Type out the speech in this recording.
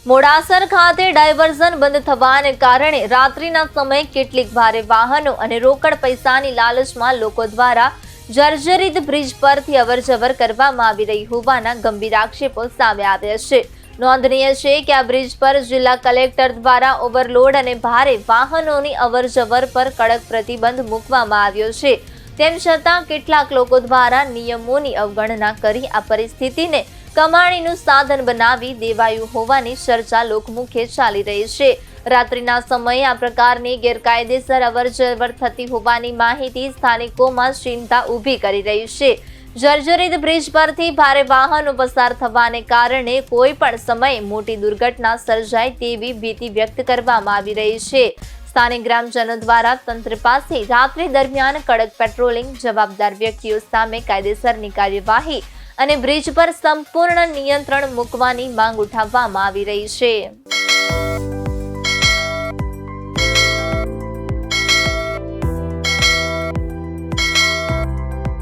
મોડાસર ખાતે ડાયવર્ઝન બંધ થવાને કારણે રાત્રિના સમયે કેટલીક ભારે વાહનો અને રોકડ પૈસાની લાલચમાં લોકો દ્વારા જર્જરિત બ્રિજ પરથી અવરજવર કરવામાં આવી રહી હોવાના ગંભીર આક્ષેપો સામે આવ્યા છે। નોંધનીય છે કે આ બ્રિજ પર જિલ્લા કલેક્ટર દ્વારા ઓવરલોડ અને ભારે વાહનોની અવરજવર પર કડક પ્રતિબંધ મૂકવામાં આવ્યો છે। તેમ છતાં કેટલાક લોકો દ્વારા નિયમોની અવગણના કરી આ પરિસ્થિતિને કમાણીનું સાધન બનાવી દેવાયું હોવાની ચર્ચા લોકમુખે ચાલી રહી છે। રાત્રિના સમયે આ પ્રકારની ગેરકાયદેસર અવરજવર થતી હોવાની માહિતી સ્થાનિકોમાં ચિંતા ઊભી કરી રહી છે। જર્જરિત બ્રિજ પરથી ભારે વાહનો પસાર થવાને કારણે કોઈ પણ સમયે મોટી દુર્ઘટના સર્જાય તેવી ભીતિ વ્યક્ત કરવામાં આવી રહી છે। સ્થાનિક ગ્રામજનો દ્વારા તંત્ર પાસે રાત્રિ દરમિયાન કડક પેટ્રોલિંગ, જવાબદાર વ્યક્તિઓ સામે કાયદેસરની કાર્યવાહી અને બ્રિજ પર સંપૂર્ણ નિયંત્રણ મૂકવાની માંગ ઉઠાવવામાં આવી રહી છે।